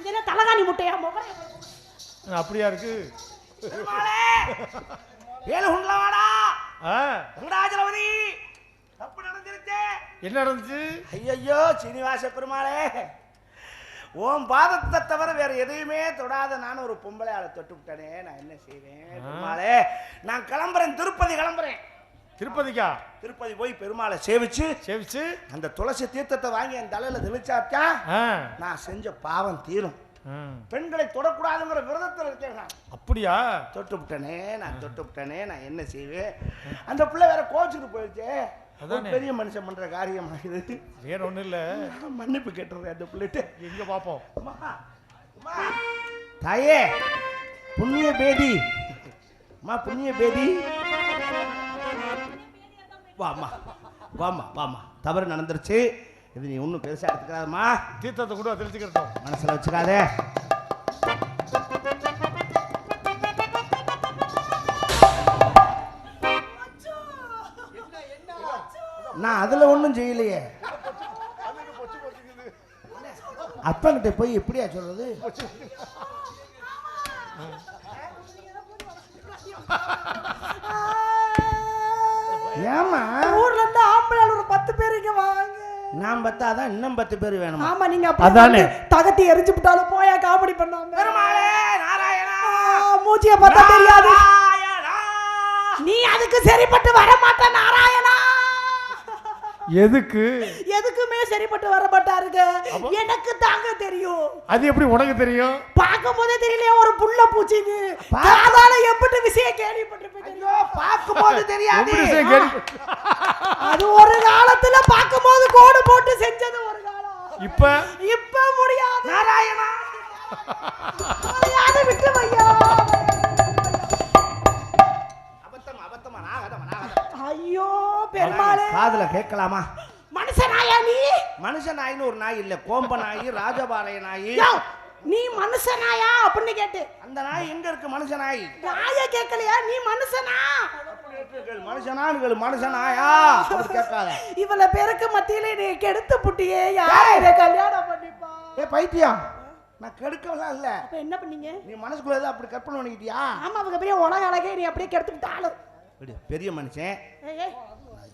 என்ன தலகாணி முட்டையா அப்படியா இருக்கு? ஏழு உண்டலவாடா வெங்கடாஜலபதி தப்பு நடந்துருச்சு. என்ன நடந்துச்சு? ஐயோ சீனிவாச பெருமாளே, உன் பாதத்தை தவிர வேற எதையுமே தொடாத நான் ஒரு பொம்பளை ஆளை தொட்டு விட்டனே, நான் என்ன செய்வேன் பெருமாளே? நான் கிளம்புறேன், திருப்பதி கிளம்புறேன். திருப்பதிக்கா? திருப்பதி போய் பெருமாளை சேவிச்சு சேவிச்சு அந்த துளசி தீர்த்தத்தை வாங்கி என் தலையில தெளிச்சாச்சா நான் செஞ்ச பாவம் தீரும். பெண்களை தொடக்கூடாதுங்கிற விரதத்தில் இருக்கேன் நான். அப்படியா? தொட்டு விட்டனே, நான் தொட்டு விட்டனே, நான் என்ன செய்வேன்? அந்த பிள்ளை வேற கோச்சுட்டு போயிடுச்சு. பெரிய மனுஷன் பண்ற காரியம் இது. வேற ஒண்ணு இல்ல, மன்னிப்பு கேட்டுறேன் அந்த பிள்ளைட்டு. எங்க பாப்போம். தாயே புண்ணிய பேதி, அம்மா புண்ணிய பேதி, வாமா வாமா வாமா. தவறு நடந்துருச்சு, இது நீ ஒன்றும் பெருசா எடுத்துக்காதம்மா. தீர்த்தத்தை கூட தெரிஞ்சுக்கிறோம், மனசுல வச்சுக்காதே. நான் அதுல ஒண்ணும் செய்யலையே. அப்பங்கிட்ட போய் எப்படியா சொல்றது? ஏமா ஊர்ல இருந்து ஆம்பளை ஒரு 10 பேர் இங்க வாங்க. நான் பத்தாதான் இன்னும் 10 பேர் வேணும். ஆமா, நீங்க அதானே தகத்தி எரிஞ்சு விட்டாலும் போயா காமெடி பண்ணாம. பெருமாளே நாராயணா, மூஞ்சிய பார்த்தா தெரியாது. நீ அதுக்கு சரிப்பட்டு வர மாட்ட நாராயணா. எதுக்கு? எதுக்குமே சரிப்பட்டு வர மாட்டாருங்க. எனக்கு தாங்க தெரியும். அது எப்படி உனக்கு தெரியும்? பார்க்கும் போதே தெரியலையா ஒரு புள்ள பூச்சின்னு. காதால எப்படி விஷயம் கேள்விப்பட்டிருப்பேன். ஐயோ பார்க்கும் போது தெரியாது. அது ஒரு காலத்துல பார்க்கும் போது கோடு போட்டு செஞ்சது ஒரு காலம். இப்ப முடியாது நாராயணா. அதை விட்டு வையா. ஐயோ பெருமாளே, காதுல கேட்கலாமா? மனுஷனாயா நீ? மனுஷ நாயின்னு ஒரு நாய் இல்ல, கோம்ப நாய், ராஜபாளைய நாய். நீ மனுஷனாயா அப்படின்னு கேட்டு. அந்த நாய் எங்க இருக்கு? மனுஷ நாய். நாய கேட்கலையா? நீ மனுஷனா? மனுஷனான்னு மனுஷனாயா கேட்காத. இவ்வளவு பேருக்கு மத்தியில நீ கெடுத்து புட்டியே. யாரை கல்யாணம் பண்ணிப்பா? ஏ பைத்தியம், நான் கெடுக்கலாம் இல்ல. அப்ப என்ன பண்ணீங்க? நீ மனசுக்குள்ள ஏதோ அப்படி கற்பனை பண்ணிக்கிட்டியா? ஆமா, அவங்க பெரிய உலக அழகே நீ அப்படியே கெடுத்து விட்டாலும். பெரிய மனுஷன்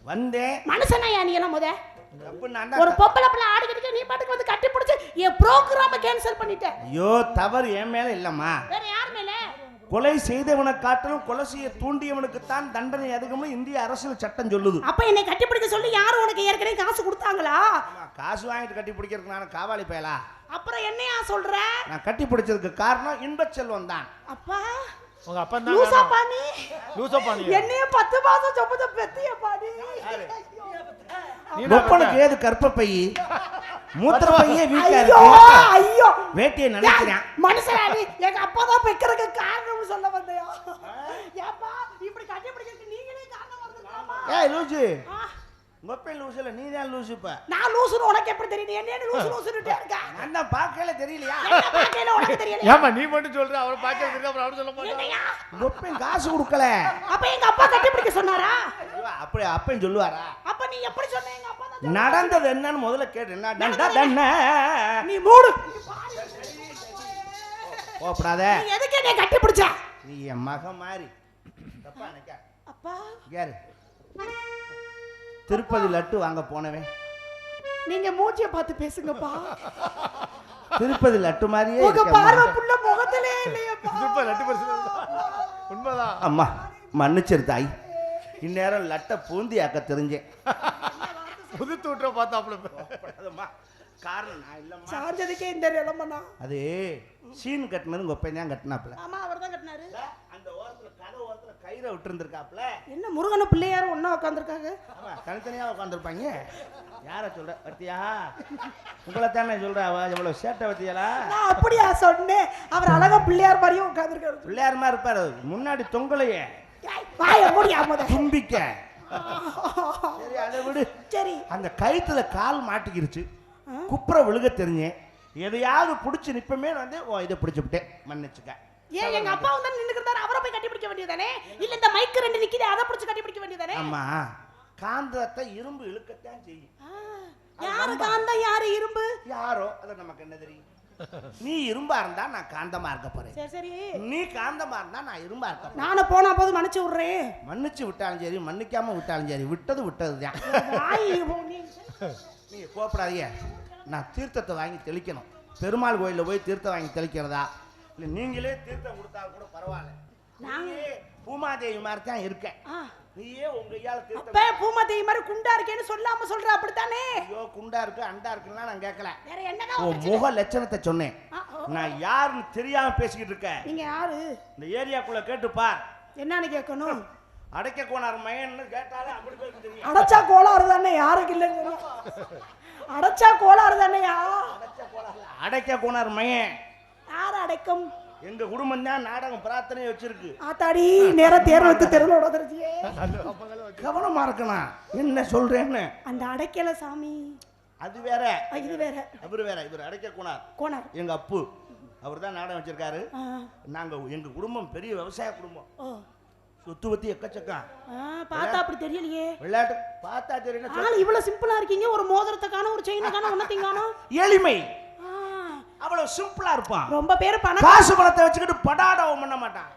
வந்தேன். மனுஷனாயா நீ எல்லாம்? ஒரு பொம்பளை பிள்ளை ஆடிக்கிட்டு நீ பாட்டுக்கு வந்து கட்டி பிடிச்சு என் ப்ரோக்ராம கேன்சல் பண்ணிட்ட. ஐயோ தவறு என் மேல இல்லம்மா. வேற யார் மேல? கொலை செய்தவனை காட்டிலும் கொலை செய்ய தூண்டியவனுக்கு தான் தண்டனை அதிகம்னு இந்திய அரசியல் சட்டம் சொல்லுது. அப்ப என்னை கட்டி பிடிக்க சொல்லி யாரும் உனக்கு ஏற்கனவே காசு கொடுத்தாங்களா? காசு வாங்கிட்டு கட்டி பிடிக்கிறதுக்கு நான் காவாலி பயலா? அப்புறம் என்னையா சொல்ற? நான் கட்டி பிடிச்சதுக்கு காரணம் இன்பச் செல்வம் தான். அப்பா உங்க அப்பா தான் லூசா பாணி. லூசா பாணி என்னைய 10 மாசம் சொப்பத பெத்திய பாணி. ஒப்பனுக்கு ஏது கற்பப்பை, மூத்திர பையே வீக்கா இருக்கு. ஐயோ வேட்டியை நினைக்கிறேன். மனுஷனா நீ? எங்க அப்பா தான் பெக்கறதுக்கு காரணம் சொல்ல வந்தயா? ஏப்பா இப்படி கட்டி பிடிக்கிறதுக்கு நீங்களே காரணம் வந்தீங்களாமா? ஏய் லூசு, மொப்பை லூசுல நீ தான் லூசு. இப்ப நான் லூசுன்னு உனக்கு எப்படி தெரியுது? என்ன லூசுன்னுட்டே இருக்கா? நான் தான் பார்க்கல தெரியலையா? என்ன பார்க்கல உனக்கு தெரியல? ஏமா நீ மட்டும் சொல்ற, அவர் பார்க்கல தெரியல, அப்புறம் அவர் சொல்ல மாட்டாரா? மொப்பை காசு கொடுக்கல. அப்ப எங்க அப்பா கட்டி பிடிக்க சொன்னாரா? அப்படி அப்பன் சொல்லுவாரா? அப்ப நீ எப்படி சொன்ன? எங்க அப்பா தான் நடந்தது என்னன்னு முதல்ல கேட்டு. என்ன நீ மூடு. போப்படாத. நீ எதுக்கு என்னை கட்டி பிடிச்ச? நீ என் மகன் மாதிரி. தப்பா நினைக்க. அப்பா யாரு? திருப்பதி லட்டு வாங்க போனவன். நீங்க மூஞ்சிய பார்த்து பேசுங்கப்பா. திருப்பதி லட்டு மாதிரியே உங்க பார்வை புள்ள முகத்திலே இல்லையப்பா. திருப்பதி லட்டு பரிசு உண்மைதான். அம்மா மன்னிச்சிரு தாய், இந்நேரம் லட்டை பூந்தியாக்க தெரிஞ்சேன். புது தூற்ற பார்த்தாப்புல. காரணம் நான் இல்லம்மா. சாஞ்சதுக்கே இந்த நிலைமைனா அது சீன் கட்டினது உங்க ஒப்பன் தான் கட்டினாப்புல. ஆமா, அவர் தான் கட்டினாரு. அந்த ஓரத்துல கதை ஓரத்துல கயிறை விட்டு இருந்திருக்காப்புல. என்ன முருகனும் பிள்ளையாரும் ஒண்ணா உட்காந்துருக்காங்க? ஆமா, தனித்தனியா உட்காந்துருப்பாங்க. யார சொல்ற பத்தியா? உங்களை தானே சொல்ற. எவ்வளவு சேட்டை பத்தியாலா? நான் அப்படியா சொன்னேன்? அவர் அழகா பிள்ளையார் மாதிரியும் உட்காந்துருக்காரு. பிள்ளையார் மாதிரி இருப்பாரு. முன்னாடி தொங்கலையே வாய முடியாம தும்பிக்க. சரி அதை விடு. சரி, அந்த கயித்துல கால் மாட்டிக்கிருச்சு, குப்புற விழுக தெரிஞ்சேன். எதையாவது பிடிச்சி நிப்பமே வந்து இதை பிடிச்சு விட்டேன், மன்னிச்சுக்க. ஏன் எங்க அப்பா வந்து நின்னுக்கிட்டாரு, அவரை போய் கட்டி பிடிக்க வேண்டியதானே? இல்ல இந்த மைக் ரெண்டு நிக்குது, அதை பிடிச்சு கட்டி பிடிக்க வேண்டியதானே? ஆமா, காந்தத்தை இரும்பு இழுக்கத்தான் செய்யும். யாரு காந்தம் யாரு இரும்பு? யாரோ அது நமக்கு என்ன தெரியும்? நீ இரும்பா இருந்தா நான் காந்தமா இருக்க போறேன். சரி சரி. நீ காந்தமா இருந்தா நான் இரும்பா இருக்க போறேன். நானும் போனா போது மன்னிச்சு விடுறேன். மன்னிச்சு விட்டாலும் சரி மன்னிக்காம விட்டாலும் சரி விட்டது விட்டதுதான். நீ கோப்படாதீங்க. நான் தீர்த்தத்தை வாங்கி தெளிக்கணும். பெருமாள் கோயிலில் போய் தீர்த்தம் வாங்கி தெளிக்கிறதா இல்லை நீங்களே தீர்த்தம் கொடுத்தாலும் கூட பரவாயில்ல. நீயே பூமாதேவி மாதிரி தான் இருக்கேன். நீயே உங்க கையால தீர்த்தம். அப்ப பூமாதேவி மாதிரி குண்டா இருக்கேன்னு சொல்லாம சொல்ற அப்படித்தானே? ஐயோ குண்டா இருக்கு அண்டா இருக்குன்னா நான் கேட்கல. வேற என்னடா உன் முக லட்சணத்தை சொன்னேன். நான் யாருன்னு தெரியாம பேசிக்கிட்டு இருக்கேன். நீங்க யாரு? இந்த ஏரியாக்குள்ள கேட்டு பார். என்னன்னு கேட்கணும்? அடைக்க கோனார் மயன்னு கேட்டாலே அப்படி பேருக்கு தெரியும். அடைச்சா கோளாறு தானே, யாருக்கு இல்லைன்னு. அடைச்சா கோளாறு தானேயா? அடைக்க கோனார் மயன் யார் அடைக்கும்? எங்க குடும்பம் தான் நாடகம் பிரார்த்தனை வச்சிருக்கு. ஆத்தாடி நேரம் தேர்வு வைத்து தெருவில் உடச்சிருச்சியே. கவனமா இருக்கணும் என்ன சொல்றேன்னு. அந்த அடைக்கல சாமி அது வேற இது வேற. அவரு வேற. இவர் அடைக்க கோனார் கோனார் எங்க அப்பு. அவர் தான் நாடகம் வச்சிருக்காரு. நாங்க எங்க குடும்பம் பெரிய விவசாய குடும்பம். சொத்து பத்தி எக்கச்சக்கம். பார்த்தா அப்படி தெரியலையே. விளையாட்டு பார்த்தா தெரியல. ஆனா இவ்வளவு சிம்பிளா இருக்கீங்க. ஒரு மோதிரத்தை காணோம், ஒரு செயினை காணோம், ஒன்னத்தையும் காணோம். எளிமை. அவ்வளவு சிம்பிளா இருப்பான். ரொம்ப பேர் பணம் காசு பணத்தை வச்சுக்கிட்டு படாடவும் பண்ண மாட்டான்.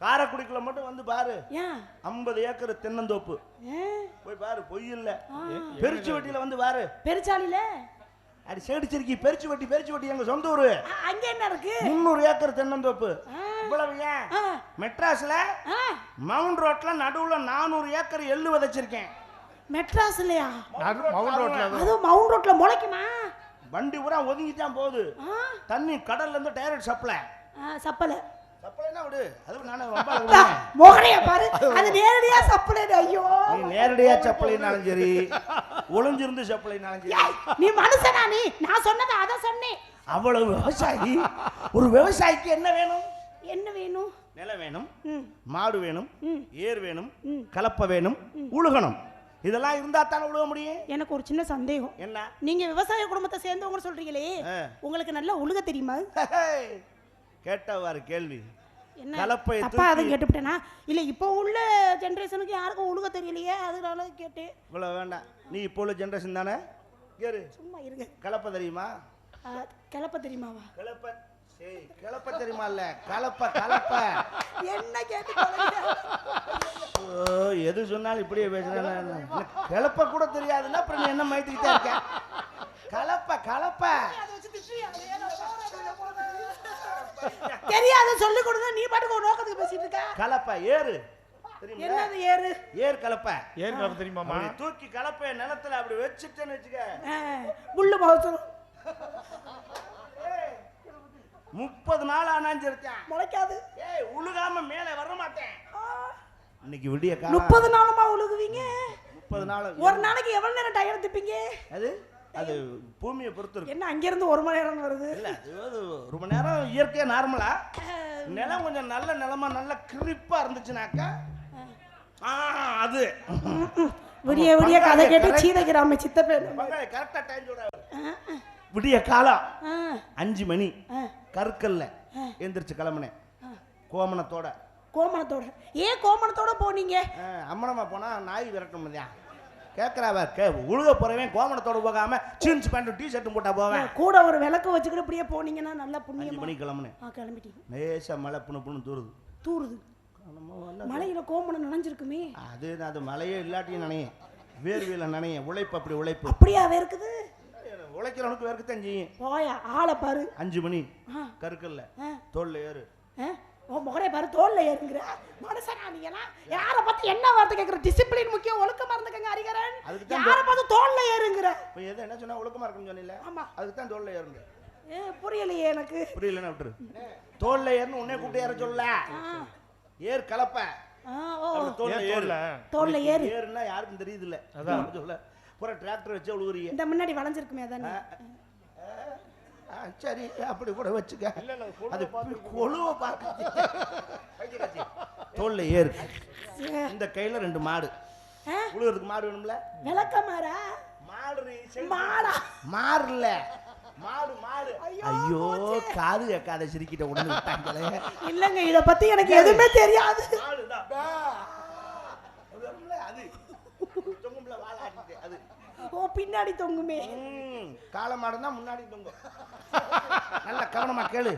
காரைக்குடிக்குள்ள மட்டும் வந்து பாரு. 50 ஏக்கர் தென்னந்தோப்பு போய் பாரு. பொய் இல்ல. பெருச்சி வட்டியில வந்து பாரு. பெருச்சாலில அடி சேடிச்சிருக்கி பெருச்சி வட்டி எங்க சொந்த ஊரு. அங்க என்ன இருக்கு? 300 ஏக்கர் தென்னந்தோப்பு. இவ்வளவு ஏன் மெட்ராஸ்ல மவுண்ட் ரோட்ல நடுவுல 400 ஏக்கர் எள்ளு விதைச்சிருக்கேன். மெட்ராஸ்லயா? மவுண்ட் ரோட்ல. அது மவுண்ட் ரோட்ல முளைக்குமா? வண்டி பூரா ஒதுங்கிட்டான் போகுது. தண்ணி கடல்ல இருந்து டைரக்ட் சப்ளை. சப்ளைனா விடு. அது நானே மோகனைய பாரு. அது நேரடியா சப்ளை. ஐயோ நீ நேரடியா சப்ளைனாலும் சரி ஒளிஞ்சிருந்து சப்ளைனாலும் சரி நீ மனுஷனா? நீ நான் சொன்னது அத சொன்னேன். அவ்வளவு விவசாயி. ஒரு விவசாயிக்கு என்ன வேணும்? என்ன வேணும்? நிலம் வேணும், மாடு வேணும், ஏர் வேணும், கலப்பை வேணும், உழுகணும். இதெல்லாம் இருந்தா தானே உழுக முடியும். எனக்கு ஒரு சின்ன சந்தேகம். என்ன? நீங்க விவசாய குடும்பத்தை சேர்ந்தவங்க சொல்றீங்களே, உங்களுக்கு நல்லா உழுக தெரியுமா? கேட்டவாறு கேள்வி. என்ன கலப்பை அப்பா அதை கேட்டுட்டேனா? இல்ல இப்போ உள்ள ஜெனரேஷனுக்கு யாருக்கும் உழுக தெரியலையே, அதனால கேட்டேன். இவ்வளவு வேண்டாம். நீ இப்போ உள்ள ஜெனரேஷன் தானே. கேரு சும்மா இருங்க. கலப்பை தெரியுமா? கலப்பை தெரியுமாவா? கலப்பை ஏய் கலப்பை தெரியுமா? இல்ல கலப்பை என்ன கேட்டு எது சொன்னாலும் இப்படியே பேசுறேன். கலப்பை கூட தெரியாதுன்னா அப்புறம் நீ என்ன மைத்திக்கிட்டே இருக்க? கலப்பை தெரியாத சொல்லி கொடுத்தா நீ பாட்டுக்கு ஒரு நோக்கத்துக்கு பேசிட்டு இருக்க. கலப்பை ஏறு தெரியுமா? என்னது ஏறு? ஏர் கலப்பை. ஏர் கலப்பை தெரியுமாமா? தூக்கி கலப்பைய நிலத்துல அப்படி வச்சிட்டேன்னு வெச்சுக்க. புல்லு மகசூல் 30 நாள் ஆனாஞ்சு இருக்கேன். முளைக்காது. ஏய் உழுகாம மேல வர மாட்டேன். இன்னைக்கு விடிய காலம் 30 நாளுமா உழுகுவீங்க? 30 நாள். ஒரு நாளைக்கு எவ்வளவு நேரம் டயர் திப்பீங்க? அது பூமியை பொறுத்து இருக்கு. என்ன அங்க இருந்து 1 மணி நேரம் வருது? இல்ல அது 1 மணி நேரம் இயற்கையா நார்மலா. நிலம் கொஞ்சம் நல்ல நிலமா நல்ல கிரிப்பா இருந்துச்சுனாக்கா அது விடிய விடிய கதை கேட்டு சீதகிராம சித்தப்பே கரெக்டா டைம் சொல்றாரு. விடிய காலம் 5 மணி கற்கல்ல எந்திரிச்சு கிளம்புனேன் கோமணத்தோட. ஏன் கோமணத்தோட போனீங்க? அம்மனமா போனா நாய் விரட்டும் இல்லையா கேட்கறாவ. உழுக போறவன் கோமணத்தோட போகாம ஜீன்ஸ் பேண்ட் டி ஷர்ட் போட்டா போவேன். கூட ஒரு விளக்கு வச்சுக்கிட்டு இப்படியே போனீங்கன்னா நல்ல புண்ணியம். 5 மணிக்கு கிளம்புனேன். கிளம்பிட்டீங்க. லேசா மழை புண்ணு தூருது. மழையில கோமணம் நனைஞ்சிருக்குமே. அது மழையே இல்லாட்டியும் நனையும். வேர்வையில நனையும். உழைப்பு அப்படி உழைப்பு. அப்படியா வேர்க்குது? உழைக்கிறவனுக்கு வேர்க்கத்தான் செய்யும். போயா ஆளை பாரு. 5 மணி கற்கல்ல தோல்ல ஏறு. முகரே பாரு தோல்ல ஏறுங்கிற மனுஷனா நீங்களா? யார பத்தி என்ன வார்த்தை கேக்குற? டிசிப்ளின் முக்கியம், ஒழுக்கமா இருந்துக்கங்க ஹரிகரன். யார பத்தி தோல்ல ஏறுங்கிற? இப்ப எது என்ன சொன்னா ஒழுக்கமா இருக்குன்னு சொன்னீல? ஆமா அதுக்கு தான் தோல்ல ஏறுங்க. புரியலையே எனக்கு. புரியலன்னா விட்டுரு. தோல்ல ஏறுன்னு உன்னை கூட்டி ஏற சொல்லல. ஏர் கலப்ப. தோல்ல ஏறு. ஏறுன்னா யாருக்கும் தெரியுது இல்ல. அதான் சொல்ல பூரா டிராக்டர் வச்சு உழுகுறீங்க. இந்த முன்னாடி வளைஞ்சிருக்குமே அதானே? சரி அப்படி கூட வச்சுக்க. அது கொழுவ பார்க்க தோல்ல ஏறு. இந்த கையில 2 மாடு. உழுகிறதுக்கு மாடு வேணும்ல? விளக்க மாடா? மாடு இல்ல மாடு. ஐயோ காது கேட்காத சிரிக்கிட்ட உடனே விட்டாங்களே. இல்லங்க இத பத்தி எனக்கு எதுவுமே தெரியாது. ஓ பின்னாடி தொங்குமே. காளை மாடு தான் முன்னாடி தொங்கும். நல்ல கவனமா கேளு.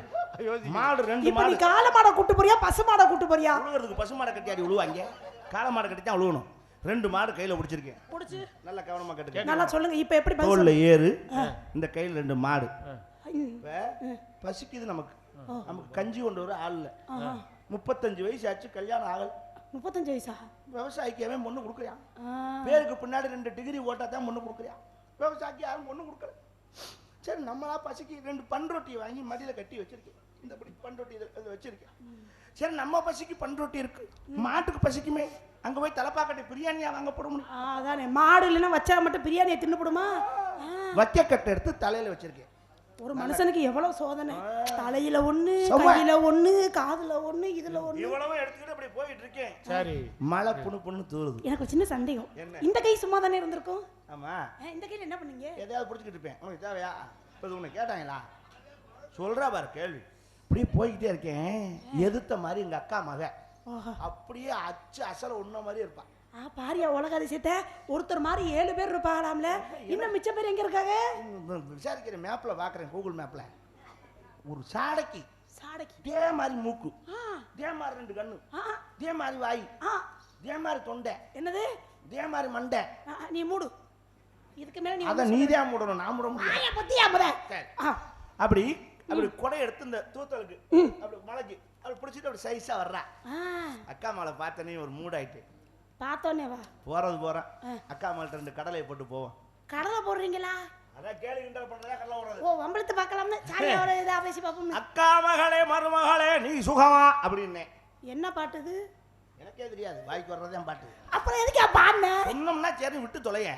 யோசி. மாடு 2 இப்ப நீ மாடு. காளை மாடை கூட்டு போறியா பசு மாடை கூட்டு போறியா? உழுவுறதுக்கு பசு மாடை கட்டியாடி உழுவாங்க. காளை மாடை கட்டி தான் உழுவணும். 2 மாடு கையில பிடிச்சிருக்கேன். புடிச்சு நல்ல கவனமா கேட்டுக்க. நல்லா சொல்லுங்க. இப்ப எப்படி பதில் தோல்ல ஏறு, இந்த கையில 2 மாடு. சொல்லுங்க? பசிக்குது நமக்கு. நமக்கு கஞ்சி கொண்டு வர ஆள் இல்ல. 35 வயசு ஆச்சு, கல்யாணம் ஆகல. 35 வயசா? விவசாயிக்கு அவன் பொண்ணு கொடுக்குறான். பேருக்கு பின்னாடி 2 டிகிரி ஓட்டா தான் பொண்ணு கொடுக்குறான். விவசாயிக்கு யாரும் பொண்ணு கொடுக்கல. சரி நம்மளா பசிக்கு 2 பண்ரொட்டி வாங்கி மடியில கட்டி வச்சிருக்கேன். இந்த படி பண்ரொட்டி இதில் வச்சிருக்கேன். சரி நம்ம பசிக்கு பண்ரொட்டி இருக்கு, மாட்டுக்கு பசிக்குமே, அங்க போய் தலப்பா கட்டி பிரியாணியா வாங்க போடணும். அதானே, மாடு இல்லைன்னா வச்சா மட்டும் பிரியாணியை தின்னுப்படுமா? வக்கக்கட்டை எடுத்து தலையில வச்சிருக்கேன். ஒரு மனுஷனுக்கு எவ்வளவு சோதனை. தலையில ஒண்ணு, கையில ஒண்ணு, காதுல ஒண்ணு, இதுல ஒண்ணு, இவ்வளவு எடுத்துக்கிட்டு அப்படி போயிட்டு இருக்கேன். சரி, மழை புண்ணு தூருது. எனக்கு ஒரு சின்ன சந்தேகம். என்ன? இந்த கை சும்மா தானே இருந்திருக்கும். ஆமா, இந்த கையில என்ன பண்ணீங்க? எதையாவது பிடிச்சிக்கிட்டு இருப்பேன். உனக்கு தேவையா? இப்போ உன்னை கேட்டாங்களா? சொல்றா பாரு கேள்வி. அப்படியே போய்கிட்டே இருக்கேன். எதிர்த்த மாதிரி எங்க அக்கா மக அப்படியே அச்சு அசல உன்ன மாதிரி இருப்பான். பாரியா உலக அதிசயத்தை. ஒருத்தர் மாதிரி 7 பேர் இருப்பாங்களாம்ல. இன்னும் மிச்ச பேர் எங்க இருக்காங்க? விசாரிக்கிறேன், மேப்ல பாக்குறேன், கூகுள் மேப்ல. ஒரு சாடைக்கு சாடைக்கு இதே மாதிரி மூக்கு, இதே மாதிரி 2 கண்ணு, இதே மாதிரி வாய், இதே மாதிரி தொண்டை, என்னது இதே மாதிரி மண்டை. நீ மூடு. இதுக்கு மேல நீ அத நீதான் மூடணும், நான் மூட முடியாது. பத்தியா முத அப்படி அப்படி கொடை எடுத்து இந்த தூத்தலுக்கு அப்படி மலைக்கு அப்படி பிடிச்சிட்டு அப்படி சைஸா வர்றா. அக்கா மாலை பார்த்தனே ஒரு மூட் ஆயிட்டு பார்த்தோன்னே வா போறேன். அக்கா மால்ட்ட 2 கடலையை போட்டு போவோம். கடலை போடுறீங்களா? அதான் கேளு கிண்டல் பண்றதா கடலை போடுறது. ஓ வம்பளத்து பார்க்கலாம்னு சாரியா ஒரு இதா பேசி பாப்போம். அக்கா மகளே மருமகளே நீ சுகமா அப்படின்னே. என்ன பாட்டு இது? எனக்கே தெரியாது, வாய்க்கு வர்றதே பாட்டு. அப்புறம் எதுக்கு பாடுன? சொன்னோம்னா சரி விட்டு தொலைய.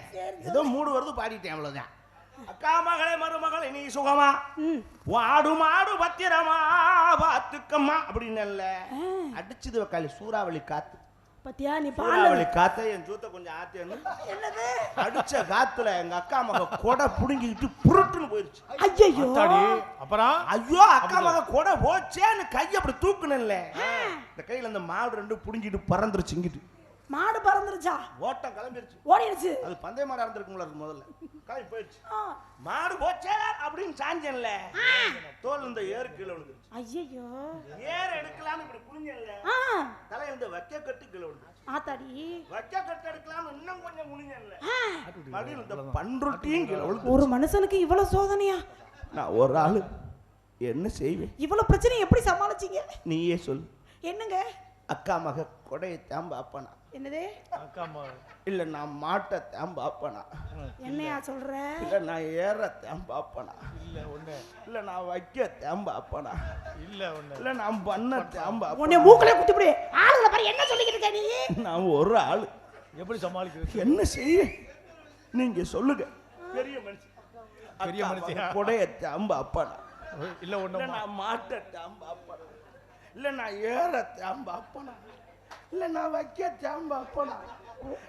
ஏதோ மூடு வருது பாடிட்டேன், அவ்வளவுதான். அக்கா மகளே மருமகளே நீ சுகமா, வாடு மாடு பத்திரமா பாத்துக்கம்மா அப்படின்னு அடிச்சுது வக்காளி சூறாவளி காத்து. பத்தியா நீ சூறாவளி காத்த என் ஜூத்த கொஞ்சம் ஆத்தேன்னு என்னது அடிச்ச காத்துல எங்க அக்கா மக கொடை புடுங்கிட்டு புருட்டுன்னு போயிருச்சு. ஐயோ அப்புறம் ஐயோ அக்கா மக கொடை போச்சேன்னு கையை அப்படி தூக்குனேன்ல, இந்த கையில அந்த மாடு 2 புடுங்கிட்டு பறந்துருச்சு. இங்கிட்டு மாடு பறந்துருச்சா? ஓட்டம் கிளம்பிருச்சு, ஓடிடுச்சு. அது பந்தய மாடா இருந்திருக்கும்ல முதல்ல, கிளம்பி போயிடுச்சு. மாடு போச்சே அப்படின்னு சாஞ்சேன்ல, தோல் இந்த ஏறு கீழே விழுந்துருச்சு. ஐயோ ஏறு எடுக்கலாம்னு இப்படி குனிஞ்சேன்ல, தலை இந்த வைக்க கட்டு கீழே விழுந்துருச்சு. ஆத்தாடி வைக்க கட்டு எடுக்கலாம்னு இன்னும் கொஞ்சம் குனிஞ்சேன்ல, மடியில் இந்த பண்ருட்டியும் கீழே விழுந்து. ஒரு மனுஷனுக்கு இவ்வளவு சோதனையா? நான் ஒரு ஆளு என்ன செய்வேன்? இவ்வளவு பிரச்சனை எப்படி சமாளிச்சீங்க? நீயே சொல்லு. என்னங்க? அக்கா மக கொடையை தாம்ப அப்பனா? என்னது? அக்கா மக இல்ல நான் மாட்டை தாம்ப அப்பனா? என்னையா சொல்ற? இல்ல நான் ஏற தாம்ப அப்பனா? இல்ல ஒண்ணு இல்ல நான் வைக்க தாம்ப அப்பனா? இல்ல ஒண்ணு இல்ல நான் பண்ண தாம்ப உன்னை மூக்குல குத்தி போடு. ஆளுங்கள பாரு என்ன சொல்லிக்கிட்டு இருக்க நீ? நான் ஒரு ஆளு எப்படி சமாளிக்கிறது? என்ன செய்ய நீங்க சொல்லுங்க. பெரிய மனுஷன், பெரிய மனுஷன் கொடையை தாம்ப அப்பனா? இல்ல ஒண்ணு நான் மாட்டை தாம்ப அப்பனா? இல்ல நான் ஏற தாம்ப அப்பனா? இல்ல நான் வைக்க தாம்ப அப்பனா?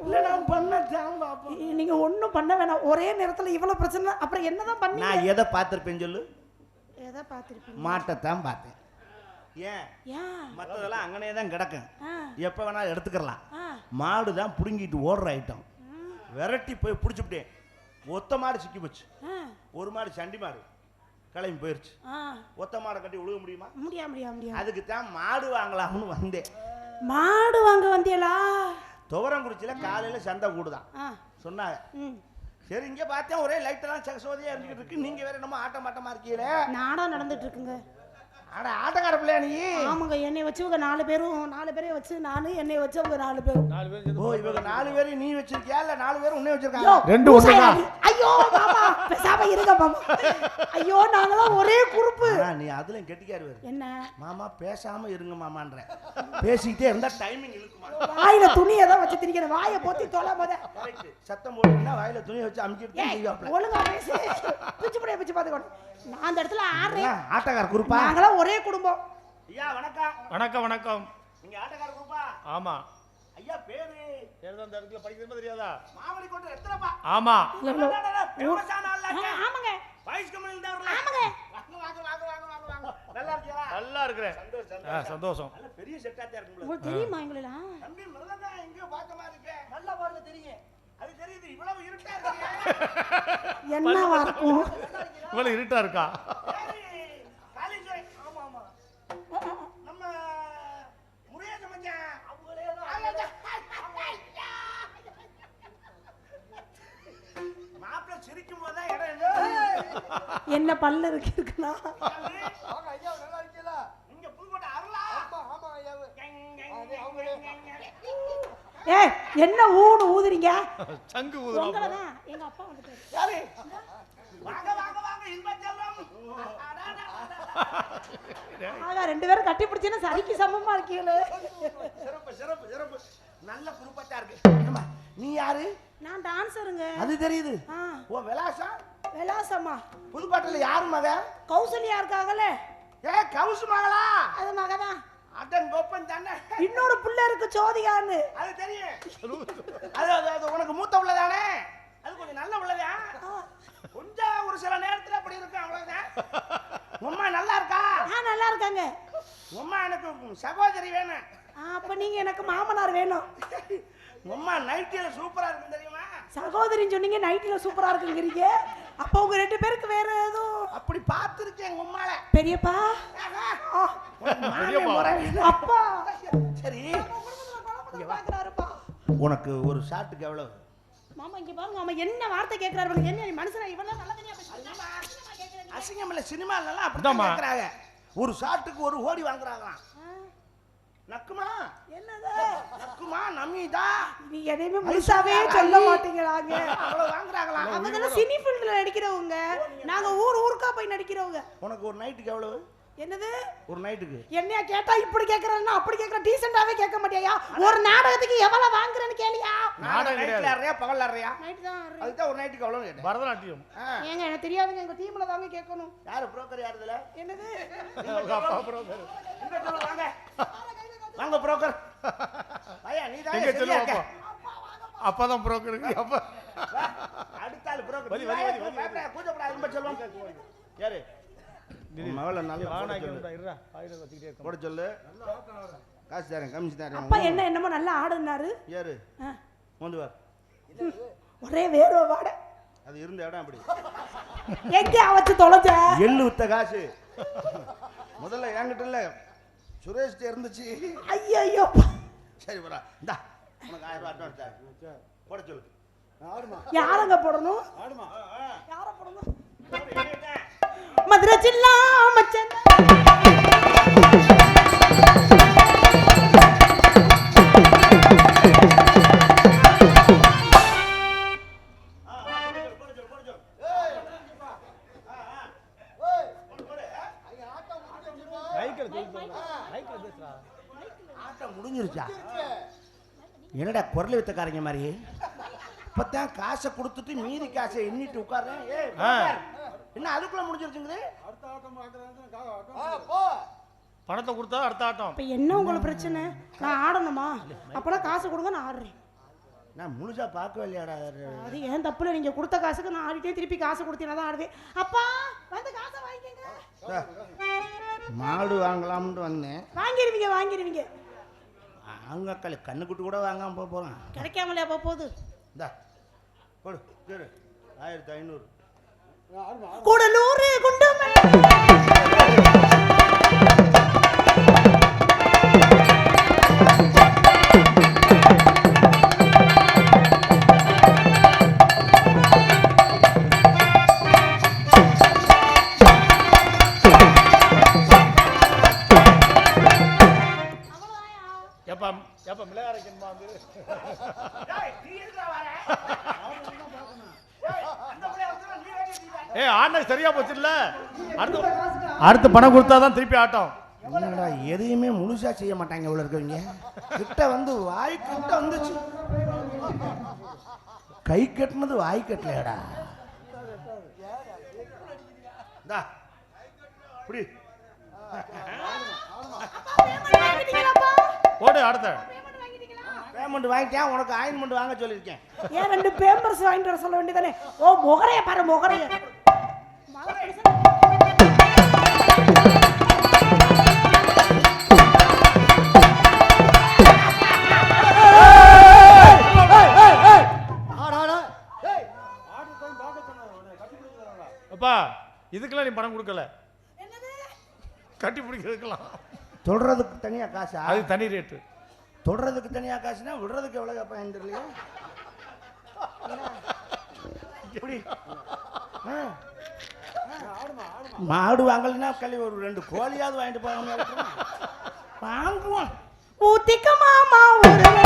இல்ல நான் பண்ண தாம்ப அப்பனா? நீங்க ஒண்ணும் பண்ண வேணாம். ஒரே நேரத்துல இவ்வளவு பிரச்சனை, அப்புறம் என்னதான் பண்ணீங்க? நான் எதை பார்த்திருப்பேன் சொல்லு? எதை பார்த்திருப்பீங்க? மாட்டை தான் பார்த்தேன். ஏன் ஏன்? மற்றதெல்லாம் அங்கனே தான் கிடக்கும், எப்போ வேணாலும் எடுத்துக்கலாம். ஆ. மாடு தான் பிடுங்கிட்டு ஓடுற ஐட்டம். விரட்டி போய் பிடிச்சிவிட்டேன். ஒத்த மாடு சிக்கி போச்சு, ஒரு மாடு சண்டி மாடு கிளம்பி போயிருச்சு. ஒத்த மாடை கட்டி விழுக முடியுமா? முடியாது. அதுக்கு தான் மாடு வாங்கலாம்னு வந்தேன். மாடு வாங்க வந்தியலா? துவரங்குறிச்சியில காலையில சந்தை கூடுதான் சொன்னாங்க. சரி இங்க பார்த்தேன் ஒரே லைட்டெல்லாம் சகசோதியா இருந்துகிட்டு இருக்கு. நீங்க வேற என்னமோ ஆட்டமா இருக்கீங்களே. நாடகம் நடந்துட்டு இருக்குங்க. அட ஆட்டக்கார பிள்ளையா நீ? ஆமாங்க, என்னை வச்சவங்க 4 பேரையும் வச்சு நானு, என்னை வச்சவங்க 4 பேரும். ஓ இவங்க 4 பேரையும் நீ வச்சிருக்கியா இல்ல 4 பேரும் உன்னை வச்சிருக்காங்க? 2 ஒண்ணுடா. ஐயோ மாமா பேசாம இருங்க மாமா. ஐயோ நாங்கலாம் ஒரே குரூப். நீ அதுல கெட்டிக்காரு வேற. என்ன மாமா பேசாம இருங்க மாமான்ற. பேசிக்கிட்டே இருந்தா டைமிங் இழுக்குமா? வாயில துணியை தான் வச்சு திரிக்கிற. வாயை போத்தி தொலை போத. கரெக்ட். சத்தம் போடுறீங்கன்னா வாயில துணியை வச்சு அமுக்கிட்டு திரியாப்ல. ஒழுங்கா பேசு. பிச்சு பாத்துக்கோ. நான் அந்த இடத்துல ஆடுறேன். ஆட்டக்கார குரூப்பா? நாங்கலாம் ஒரே குடும்பம். ஐயா வணக்கம். வணக்கம். நீங்க ஆட்டக்கார குரூப்பா? ஆமா. ஐயா பேரு ஏதோ அந்த இடத்துல படிக்கிறது தெரியாதா? மாவடி கோட்டை எத்தனைப்பா? ஆமா. ஆமாங்க. வாய்ஸ் கம்பெனில இருந்து வரல. ஆமாங்க. வாங்க. நல்லா இருக்கியா? நல்லா இருக்கறேன். சந்தோஷம். நல்ல பெரிய செட்டாத்தே இருக்கும்ல. உங்களுக்கு தெரியுமா எங்களெல்லாம்? தம்பி மருதங்க எங்க பார்த்த மாதிரி இருக்கே. நல்லா பாருங்க தெரியும். அது தெரியுது. எதுக்கு இவ்வளவு இருட்டா இருக்கு? என்னவா இருக்கும்? இவ்வளவு இருட்டா இருக்கா? காலேஜ் ஆமா ஆமா நம்ம முருகேச மச்சான் அவங்களே மாப்பிள்ள சிரிக்கும் போதுதான் இடம் இல்லை. என்ன பல்லு இருக்குன்னா இங்க புதுக்கோட்டை அருளா? ஏ என்ன ஊதுறீங்க? சங்கு உங்களை ஊதுறா. தான் எங்க அப்பா வந்துட்டாரு. யாரு? வாங்க வாங்க வாங்க இன்பச் செல்வம். ஆகா, 2 பேரும் கட்டி பிடிச்சேன்னா சரிக்கு சமமா இருக்கீங்களே. சிறப்பு சிறப்பு சிறப்பு. நல்ல குருப்பத்தா இருக்கு. ஏம்மா, நீ யாரு? நான் டான்சருங்க. அது தெரியுது. ஆ, ஓ விலாசா? விலாசம்மா. புதுக்கோட்டையில யாரு மக? கௌசல்யா இருக்காங்கல்ல, ஏ கவுசு மகளா? அது மகதான். அடன் கோப்பன் தானே. இன்னொரு புள்ள இருக்கு சோதிகான்னு. அது தெரியும். அது அது அது உனக்கு மூத்த உள்ள தானே? அது கொஞ்சம் நல்ல உள்ளதா? கொஞ்சம் ஒரு சில நேரத்துல அப்படி இருக்கும் அவ்வளவுதான். உம்மா நல்லா இருக்கா? நல்லா இருக்காங்க. உம்மா எனக்கு சகோதரி வேணும். அப்ப நீங்க எனக்கு மாமனார் வேணும். உம்மா நைட்டில சூப்பரா இருக்கு தெரியுமா? சகோதரின்னு சொன்னீங்க, நைட்ல சூப்பரா இருக்குங்கிறீங்க. அப்ப உங்க 2 பேருக்கு வேற எதுவும்? அப்படி பார்த்திருக்கேன் எங்க உம்மால. பெரியப்பா, அப்பா, சரி பாக்குறாருப்பா. உனக்கு ஒரு ஷாட்டுக்கு எவ்வளவு? மாமா இங்க பாருங்க, மாமா என்ன வார்த்தை கேக்குறாரு பாருங்க. என்ன மனுஷனா இவெல்லாம் நல்ல தனியா அசிங்கம் இல்ல, சினிமால எல்லாம் அப்படிதான் கேக்குறாங்க. ஒரு ஷாட்டுக்கு 1 கோடி வாங்குறாங்களாம். நக்குமா? என்னது நக்குமா நம்மிதா? நீ எதையுமே முழுசாவே சொல்ல மாட்டீங்களாங்க. அவ்வளவு வாங்குறாங்களா? அவங்க சினி ஃபீல்ட்ல நடிக்கிறவங்க, நாங்க ஊருக்கா போய் நடிக்கிறவங்க. உனக்கு ஒரு நைட்டுக்கு எவ்வளவு? என்னது ஒரு நைட்டுக்கு? என்னையா கேட்டா இப்படி கேக்குறேன்னா அப்படி கேக்குற, டீசென்ட்டாவே கேட்க மாட்டியா? ஒரு நாடகத்துக்கு எவ்வளவு வாங்குறேன்னு கேளியா? நாடகம் நைட்ல ஆடுறியா பகல்ல ஆடுறியா? நைட் தான். அதுக்கு தான் ஒரு நைட்டுக்கு எவ்வளவு கேட்டேன். பரதநாட்டியம். ஏங்க எனக்கு தெரியாதுங்க, எங்க டீம்ல தாங்க கேட்கணும். யாரு புரோக்கர் யாருதுல? என்னது அப்பா புரோக்கர். இங்க சொல்ல வாங்க. வாங்க புரோக்கர். ஐயா நீ தான் எங்க சரியா சொல்லுவாப்பா? இருக்க. அப்பதான் புரோக்கருக்கு அப்பா. அடுத்த ஆளு புரோக்கர். வலி, வலி, வலி, வலி. பயப்படாத, கூச்சப்படாத, இன்ப செல்வம். யாரு? மவள நல்ல வானா கேளுடா, இருடா. ஆயிரம் வச்சிட்டே இருக்க. போட சொல்லு. காசு தரேன், கமிஷன் தரேன். அப்பா என்னமோ நல்லா ஆடுனாரு. யாரு? வந்து வா. ஒரே வேர்வை வாட. அது இருந்த இடம் அப்படி. எங்க அவச்சு தொலைஞ்ச? எள்ளு வித்த காசு. முதல்ல என்கிட்ட இல்ல, சுரேஷ்ட இருந்துச்சு. ஐயோ சரி வரா. இந்தா உனக்கு 1000 ரூபாய் அட்வான்ஸ் தரேன். போட சொல்லு. ஆடுமா. யாரங்க போடணும்? ஆடுமா. யார போடணும்? மதுரை ஜில்லா மச்சன். ஆட்டம் முடிஞ்சிருச்சா? என்னடா குரல் வித்தக்காரங்க மாதிரி இப்பதான் காசை கொடுத்துட்டு மீதி காசை எண்ணிட்டு உட்கார்றேன். என்ன அதுக்குள்ள முடிஞ்சிருச்சுங்குது? பணத்தை கொடுத்தா அடுத்த ஆட்டம். இப்ப என்ன உங்களுக்கு பிரச்சனை? நான் ஆடணுமா? அப்பனா காசு கொடுங்க, நான் ஆடுறேன். நான் முழுசா பார்க்கவே இல்லையாடா. அது ஏன் தப்புல, நீங்க கொடுத்த காசுக்கு நான் ஆடிட்டே திருப்பி காசு கொடுத்தீங்கன்னா தான் ஆடுவேன். அப்பா வந்து காசை வாங்கிக்கங்க. மாடு வாங்கலாம்னு வந்தேன். வாங்கிடுவீங்க வாங்கிடுவீங்க. அவங்க அக்களை கண்ணுக்குட்டி கூட வாங்காம போறேன். கிடைக்காமலே அப்ப போகுது. இந்தா கொடு. 1500. கூடலூர் குண்டுமணி. எப்ப எப்ப மிளகாரைக்கணுமா வந்து? ஆண்ட சரியா போச்சுல்ல. அடுத்து பணம் கொடுத்தாதான் திருப்பி ஆட்டம். என்னடா எதையுமே முழுசா செய்ய மாட்டாங்க இவ்வளவு இருக்கவங்க. கிட்ட வந்து வாய் கிட்ட வந்துச்சு, கை கட்டினது வாய் கட்டலையடா. புடி போடு அடுத்த. பேமெண்ட் வாங்கிட்டேன், உனக்கு ஆயின்மெண்ட் வாங்க சொல்லியிருக்கேன். ஏன் 2 பேம்பர்ஸ் வாங்கிட்டு வர சொல்ல வேண்டியதானே? ஓ முகரைய பாரு, முகரைய. இதுக்கெல்லாம் நீ பணம் கொடுக்கல, என்னது கட்டி பிடிக்கிறதுக்கெல்லாம் சொல்றதுக்கு தனியா காசா? அது தனி ரேட்டு. தொடுறதுக்கு தனியா காசுனா விடுறதுக்கு எவ்வளவு கேட்பாங்க தெரியலையா? இப்படி மாடு வாங்கலைன்னா கல்வி ஒரு 2 கோழியாவது வாங்கிட்டு போவாங்க. வாங்குவோம். ஊத்திக்க மாமா ஊருகாங்க.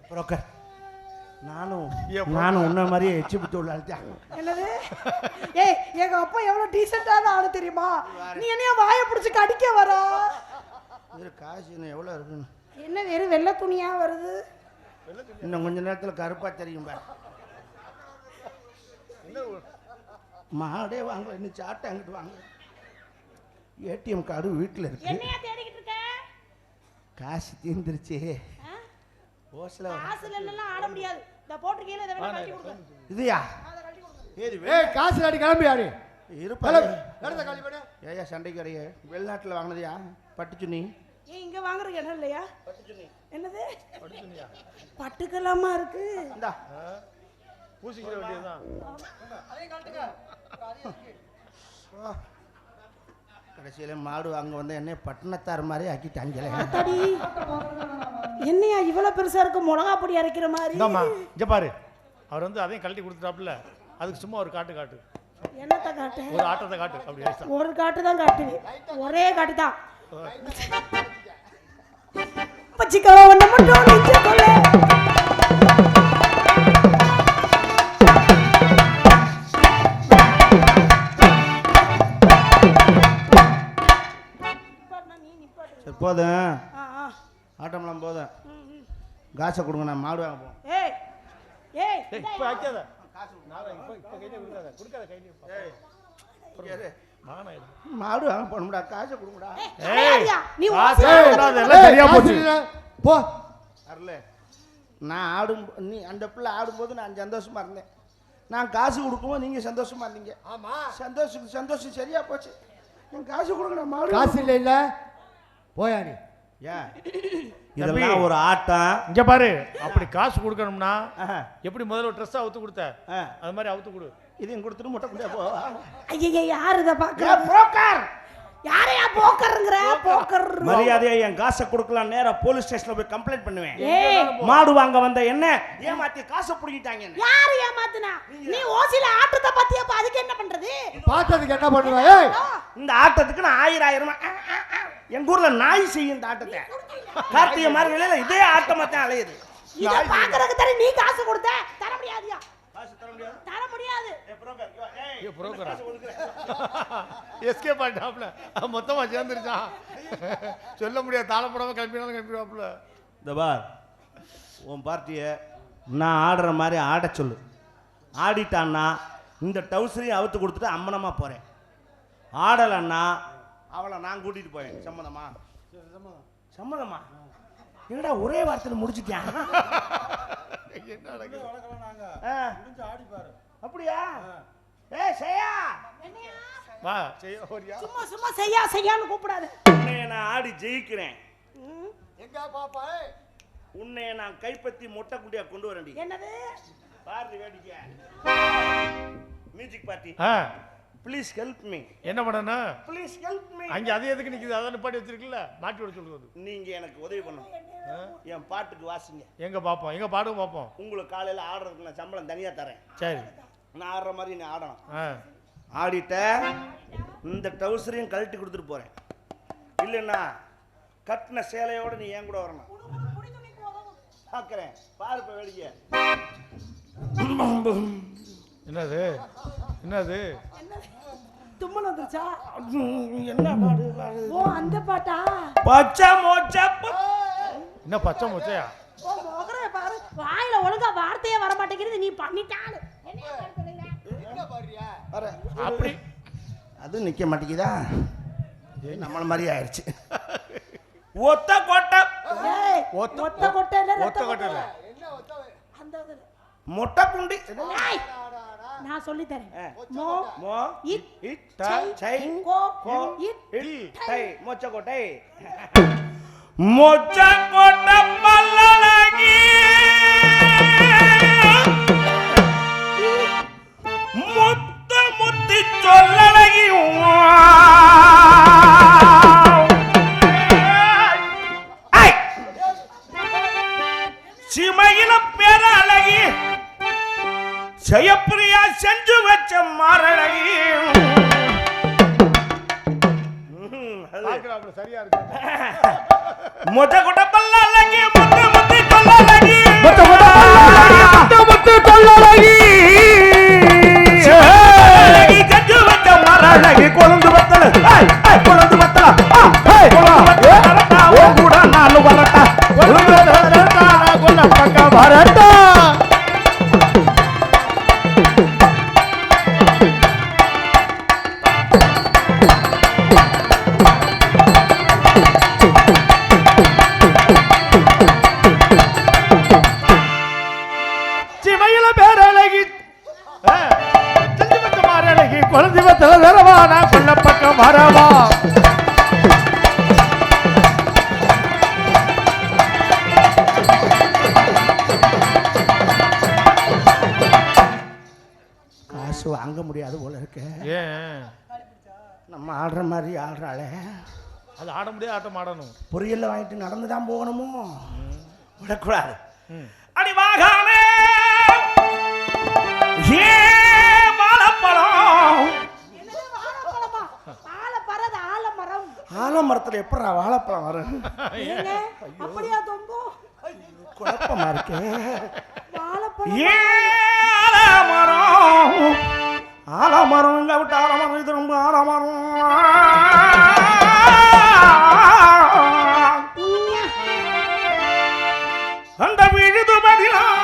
புரோக்கர், நானும் உன்ன மாதிரியே எச்சி புத்து உள்ளாழ்த்தியாங்க. என்னது? ஏய், எங்க அப்பா எவ்வளவு டீசென்ட்டான ஆளு தெரியுமா? நீ என்னைய வாயை பிடிச்சு கடிக்க வரா? இது காசு இன்னும் எவ்வளோ இருக்குன்னு என்ன வெறும் வெள்ளை துணியா வருது? இன்னும் கொஞ்ச நேரத்தில் கருப்பா தெரியும் பாரு. மாடே வாங்க, இன்னும் சாட்டை அங்கிட்டு வாங்க. ஏடிஎம் கார்டு வீட்டில் இருக்கு. என்னையா தேடிக்கிட்டு இருக்க? காசு தீர்ந்துருச்சு. ஓசல காசுல எல்லாம் ஆட முடியாது. இந்த போட்டுக்கீழ இத வேணா கட்டி கொடுங்க. இதுயா? அத கட்டி கொடுங்க. ஏது ஏய், காசு அடி கிளம்பி யாரு இருப்பா. நடந்த காலி பண்ணு. ஏயா சண்டைக்கு வரைய வெளிநாட்டில் வாங்கினதியா பட்டு சுண்ணி? ஏய், இங்க வாங்குற இடம் இல்லையா? பட்டு சுண்ணி என்னது? பட்டு சுண்ணியா? பட்டுக்கலாமா இருக்கு? இந்தா பூசிக்கிற வேண்டியதுதான். கடைசியில மாடு வாங்க வந்த என்ன பட்டணத்தார் மாதிரி ஆக்கிட்டாங்களே. அத்தாடி, என்னையா இவ்வளவு பெருசா இருக்கு? மிளகா பொடி அரைக்கிற மாதிரி. இந்தாம்மா, இங்க பாரு, அவர் வந்து அதையும் கழட்டி கொடுத்துட்டாப்புல, அதுக்கு சும்மா ஒரு காட்டு காட்டு, என்னத்த காட்டு? ஒரு ஆட்டத்தை காட்டு. அப்படி ஆயிடுச்சா? ஒரு காட்டு தான் காட்டுவேன், ஒரே காட்டு தான். பச்சிக்கோ ஒண்ணு மட்டும் நிச்சய கொள்ள. சரி போதும், ஆட்டம்லாம் போதும். காசை கொடுங்க, நான் மாடு வாங்க போவோம். ஏய் ஏய், இப்ப வைக்காத, இப்ப கையில கொடுக்காத, கொடுக்காத கையில. மாடு வாங்க போகணும்டா, காசை கொடுங்கடா. ஏய், நீ காசு ஓசை கூடாது, எல்லாம் சரியா போச்சு. போ. வரல, நான் ஆடும், நீ அந்த பிள்ளை ஆடும்போது நான் சந்தோஷமா இருந்தேன். நான் காசு கொடுக்கும்போது நீங்க சந்தோஷமா இருந்தீங்க. ஆமா, சந்தோஷம் சரியா போச்சு. நீங்க காசு கொடுங்கடா, மாடு. காசு இல்ல இல்ல போயா நீ. ஏன் இதெல்லாம் ஒரு ஆட்டம்? இங்க பாரு, அப்படி காசு கொடுக்கணும்னா ஆஹா. எப்படி முதல்ல ஒரு ட்ரெஸ் அவுத்து கொடுத்த, அது மாதிரி அவுத்து கொடு. இதையும் கொடுத்துட்டு முட்டை கொண்டே போ. ஐயே, யார் இத பாக்குற? புரோக்கர், யாரையா போக்கர்ங்கற? போக்கர் மரியாதையா என் காசை கொடுக்கலாம், நேரா போலீஸ் ஸ்டேஷன்ல போய் கம்ப்ளைண்ட் பண்ணுவேன். ஏய், மாடு வாங்க வந்த என்ன ஏமாத்தி காசை புடிங்கிட்டாங்க. யார் ஏமாத்துனா? நீ ஓசில ஆட்டத்தை பத்தியா? அதுக்கு என்ன பண்றது? பார்த்ததுக்கு என்ன பண்ணுவ? ஏய், இந்த ஆட்டத்துக்கு நான் 1000 எங்க ஊர்ல நாய் செய்யும் இந்த ஆட்டத்தை. கார்த்திகை மார்கழியில இதே ஆட்டமா தான் அலையுது. இத பாக்குறதுக்கு தானே நீ காசு கொடுத்த? தர முடியாதியா? காசு தர முடியாது. தர முடியாது. புரோக்கரா எஸ்கேப் ஆயிட்டாப்ல, மொத்தமா சேர்ந்துருச்சான். சொல்ல முடியாது, தாளப்படாம கிளம்பிடுவாப்புல. இந்த பார், உன் பார்ட்டியை நான் ஆடுற மாதிரி ஆட சொல்லு. ஆடிட்டான்னா இந்த டவுசரையும் அவுத்து கொடுத்துட்டு அம்மனமா போறேன். ஆடலைன்னா அவளை நான் கூட்டிட்டு போறேன். சம்மதமா? சம்மதமா? என்னடா ஒரே வார்த்தையில முடிச்சுட்டேன். அப்படியா? ஏய் செய்யா, வா செய்ய ஓடியா. சும்மா சும்மா செய்யான்னு கூப்பிடாத. உன்னைய நான் ஆடி ஜெயிக்கிறேன். எங்க பாப்பா? உன்னைய நான் கைப்பற்றி மொட்டை குட்டியா கொண்டு வரேன்டி. என்னது? பாரு வேடிக்கை. Music party. Please help me. என்ன பண்ணணும்? Please help me. அங்க அது எதுக்கு நிக்குது? அதான் நிப்பாட்டி வச்சிருக்கல, மாட்டி விட சொல்லுவது. நீங்க எனக்கு உதவி பண்ணணும். என் பாட்டுக்கு வாசிங்க. எங்க பாப்போம், எங்க பாடுங்க பாப்போம். உங்களுக்கு காலையில ஆடுறதுக்கு நான் சம்பளம் தனியா தரேன். சரி, நான் ஆடுற மாதிரி நீ ஆடணும். ஆடிட்ட இந்த டவுசரையும் கழட்டி கொடுத்துட்டு போறேன். இல்லைன்னா கட்டின சேலையோட நீ ஏன் கூட வரணும். பார்க்கிறேன், பாரு இப்ப வேடிக்கை. என்னது என்னது? தும்மல் வந்துருச்சா? என்ன பாடு? ஓ, அந்த பாட்டா? பச்சை மோச்சா. என்ன பச்சை மொச்சையா? ஓ, மொகரே பாரு, வாயில ஒழுங்கா வார்த்தையே வர மாட்டேங்குது. நீ பண்ணிட்டால என்னைய பாடுறீங்க? எங்க பாரியா? வர அப்படி அது நிக்க மாட்டேங்குதா? நம்மள மாதிரி ஆயிடுச்சு. ஒத்த கொட்டை. ஏய், ஒத்த ஒத்த கொட்டை இல்ல, ஒத்த கொட்டை இல்ல. என்ன ஒத்த? அந்த இதுல மொட்டை குண்டி ஏய், நான் சொல்லி தரேன். மோ மோ இட் இட் சை சை கோ கோ இட் இட் டை மொச்சக்கோட்டை மொச்சக்கோட்டை பல்லழகி முத்து முத்தி சொல்லழகி சிமையில பேரழகி ஜெயப்பிரியா செஞ்சு வச்ச மரழகி பார்க்கறாப்புல சரியா இருக்கு. மொத்த கொட்ட பல்லழகி முத்து முத்தி சொல்லழகி முத்து சொல்லழகி செஞ்சு வச்ச மரழகி கொழுந்து வத்தல கொழுந்து வத்தல கூட நாலு வரட்டா கொல்ல பக்கம் வரட்டா. சிமையில பேரழகி செஞ்சு வச்ச மாரழகி குழந்தை வத்தல தரவா நான் கொல்ல பக்கம் வரவா. காசு வாங்க முடியாது போல இருக்கு. ஏன் நம்ம ஆடுற மாதிரி ஆடுறாளே. அது ஆட முடியாது, ஆட்டம் ஆடணும். பொரியல்ல வாங்கிட்டு நடந்து தான் போகணுமோ, விடக்கூடாது. அடி வாகாமே ஏ வாழைப்பழம். என்னது வாழைப்பழமா? ஆலமரம், ஆலமரம். ஆலமரத்துல எப்படா வாழைப்பழம் வரும்? ஏங்க அப்படியா தொங்கும்? குழப்பமா இருக்கு. வாழைப்பழம். ஏ ஆலமரம், ஆலமரம் இங்க விட்டு ஆலமரம், இது ரொம்ப ஆலமரம். அந்த விழுது பதிலாயிரம்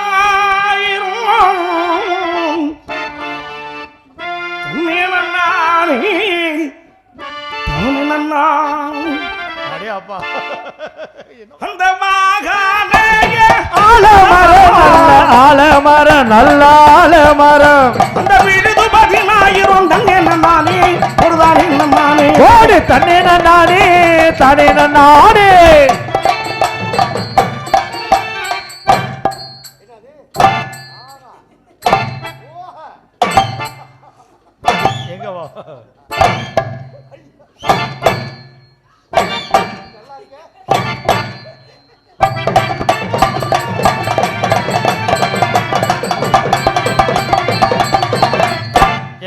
அடே அப்பா, அந்த மாகாணே ஆலமரம் நல்ல ஆலமரம். அந்த விழுது பதிலாயிரம் தண்ணே நானே பொருதானே நானே ஓடு தண்ணே நானே தனே நானே. எங்க வா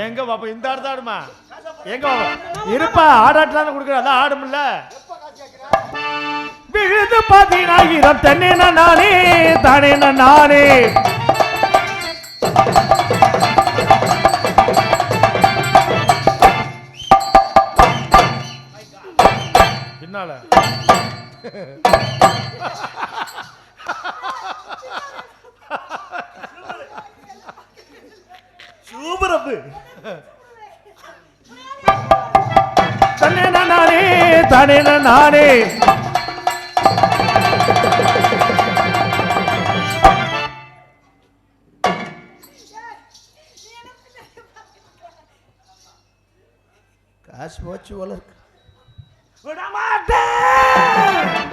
எங்க பாப்பா இந்த ஆடு ஆடுமா? எங்க பாப்பா இருப்பா, ஆடாட்டுலாம் கொடுக்குற அதான் ஆடும்ல. விழுது 10000 தண்ணே நானே தானே நானே. பின்னால சூப்பரப்பு தன்னே நானே தானே நானே. காசு போச்சு வளர்க்கு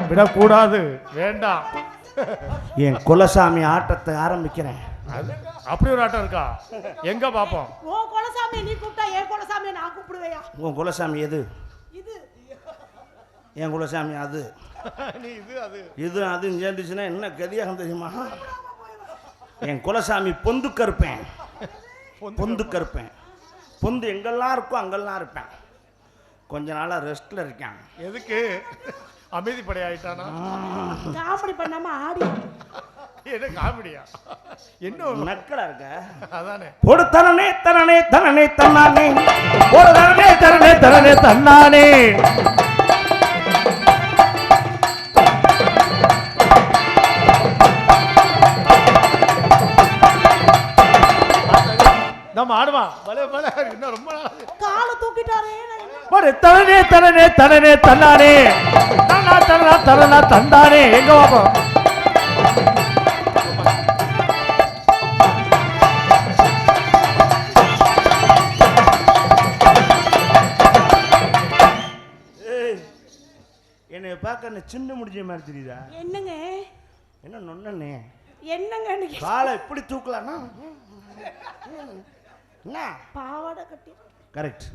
விடக்கூடாது, வேண்டாம். என் குலசாமி ஆட்டத்தை ஆரம்பிக்கிறேன். அது அப்படி ஒரு ஆட்டம் இருக்கா? எங்க பாப்போம். ஓ குலசாமி நீ கூப்பிட்டா என் குலசாமியை நான் கூப்பிடுவேயா? உன் குலசாமி எது? இது என் குலசாமி அது. நீ இது அது இது அது சேர்ந்துச்சுன்னா என்ன கதியாகும் தெரியுமா? என் குலசாமி பொந்து கருப்பேன். பொந்து கருப்பேன். பொந்து எங்கெல்லாம் இருக்கோ அங்கெல்லாம் இருப்பேன். கொஞ்ச நாளா ரெஸ்ட்ல இருக்கேன். எதுக்கு? அமைதிப்படை ஆயிட்டானா? காமெடி பண்ணாம ஆடி. என்ன காமெடியா? என்ன நக்கலா இருக்க? அதானே. ஒரு தரணே தரணே தரணே தன்னானே, ஒரு தரணே தரணே தரணே தன்னானே. நம்ம ஆடுமா பலே பலே. இன்னும் ரொம்ப நாள் காலை தூக்கிட்டாரே. ஒரு தரணே தரணே தரணே தன்னானே தன்னா தரணா தரணா தந்தானே. எங்க பாப்போம். பார்க்க என்ன சின்ன முடிஞ்ச மாதிரி தெரியுதா? என்னங்க என்ன நொண்ணே என்னங்க காலை இப்படி தூக்கலாம்னா என்ன பாவாடை கட்டி கரெக்ட்.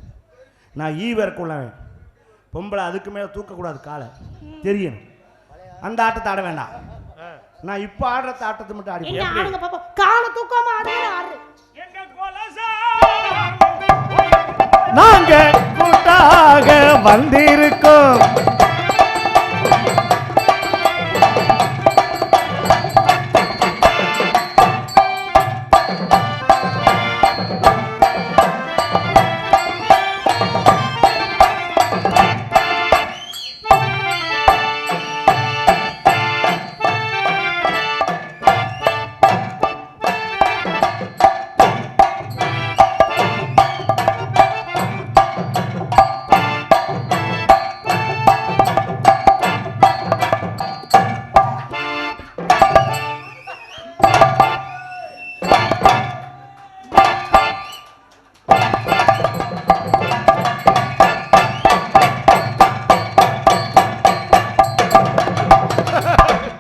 நான் வேறக்குள்ளவன் பொம்பளை அதுக்கு மேலே தூக்கக்கூடாது காலை தெரியும். அந்த ஆட்டத்தை ஆட வேண்டாம். நான் இப்போ ஆடுற ஆட்டத்தை மட்டும் ஆடி என்ன ஆடுங்க பாப்பா. காலை தூக்காம ஆடுங்க ஆடு. நாங்க கூட்டாக வந்திருக்கோம்.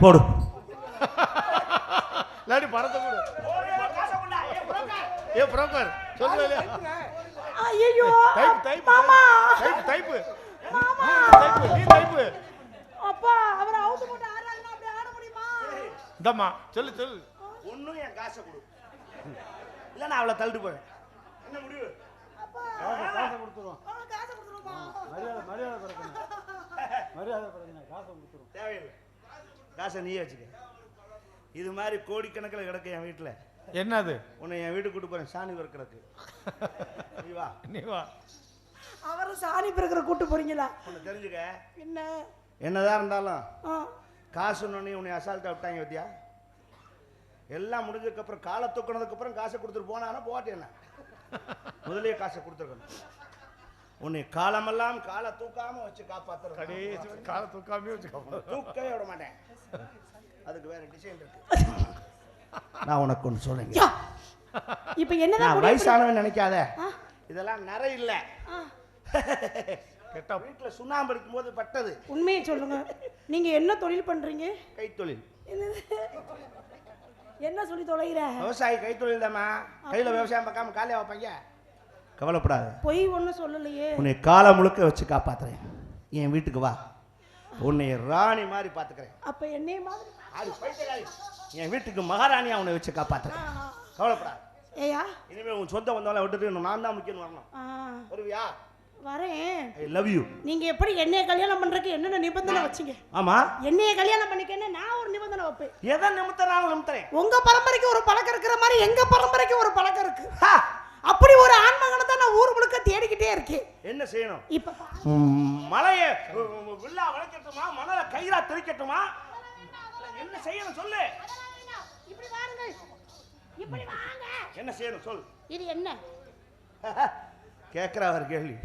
போடு லாடி பணத்தை கொடு. ஏ புரோக்கர் சொல்லுங்க. ஐயோ டைப் டைப் மாமா டைப் டைப் மாமா டைப் நீ டைப். அப்பா அவர் அவுத்து போட்டு ஆடுறாருன்னா அப்படி ஆட முடியுமா? இந்தம்மா சொல்லு சொல்லு. ஒன்னும் என் காசை கொடு இல்ல நான் அவளை தள்ளிட்டு போறேன். என்ன முடிவு? அப்பா காசை கொடுத்துருவோம். அவனுக்கு காசை கொடுத்துருமா? மரியாதை கொடுக்கணும். மரியாதை கொடுக்கணும். காசை கொடுத்துருவோம். தேவையில்லை. காசை நீயே வச்சுக்க. இது மாதிரி கோடிக்கணக்கில் கிடக்கு என் வீட்டில். என்னது? உன்னை என் வீட்டுக்கு கூட்டு போறேன் சாணி வறுக்கிறதுக்கு. நீ வா. நீ வா. அவரை சாணி பிறக்கிற கூட்டு போறீங்களா? உன்னை தெரிஞ்சுக்க. என்ன என்னதான் இருந்தாலும் காசு ஒன்று உன்னை அசால்ட்டா விட்டாங்க பத்தியா? எல்லாம் முடிஞ்சதுக்கப்புறம் காலை தூக்கினதுக்கப்புறம் காசை கொடுத்துட்டு போனானா போட்டு என்ன முதலே காசை கொடுத்துருக்கணும். உன்னை காலமெல்லாம் காலை தூக்காம வச்சு காப்பாத்துற. காலை தூக்காமே வச்சு தூக்கவே விட மாட்டேன். அதுக்கு வேற டிசைன் இருக்கு. நான் உனக்கு ஒன்று சொல்றேன். இப்போ என்னதான் நான் வயசானவன் நினைக்காத. இதெல்லாம் நிறை இல்ல. கெட்ட வீட்டுல சுண்ணாம்பு அடிக்கும் போது பட்டது. உண்மையை சொல்லுங்க. நீங்க என்ன தொழில் பண்றீங்க? கைத்தொழில். என்ன சொல்லி தொலைகிற? விவசாயி கைத்தொழில் தாமா. கையில விவசாயம் பார்க்காம காலையா வைப்பாங்க. கவலைப்படாத. பொய் ஒன்றும் சொல்லலையே. உன்னை காலை முழுக்க வச்சு காப்பாத்துறேன். என் வீட்டுக்கு வா. உன்னை ராணி மாதிரி பாத்துக்கிறேன். அப்ப என்னைய மாதிரி என் வீட்டுக்கு மகாராணியா உன்னை வச்சு காப்பாத்துறேன். கவலைப்படாத. ஏயா இனிமே உன் சொந்த வந்தாலும் விட்டுட்டு நான் தான் முக்கியம் வரணும். வருவியா? வரேன். ஐ லவ் யூ. நீங்க எப்படி என்னைய கல்யாணம் பண்றதுக்கு என்னென்ன நிபந்தனை வச்சீங்க? ஆமா, என்னைய கல்யாணம் பண்ணிக்கன்னு நான் ஒரு நிபந்தனை வைப்பேன். எதை நிமித்தனாலும் நிமித்தறேன். உங்க பரம்பரைக்கு ஒரு பழக்கம் இருக்கிற மாதிரி எங்க பரம்பரைக்கு ஒரு பழக்கம் இருக்கு. அப்படி ஒரு ஆண்மகனை தான் நான் ஊர் முழுக்க தேடிக்கிட்டே இருக்கேன். என்ன செய்யணும்? இப்ப மலையை வில்லா வளைக்கட்டுமா, மணலை கயிறா திரிக்கட்டுமா, என்ன செய்யணும் சொல்லு. இப்படி வாருங்கள். இப்படி வாங்க. என்ன செய்யணும் சொல். இது என்ன? கேட்கிறவர் கேள்வி.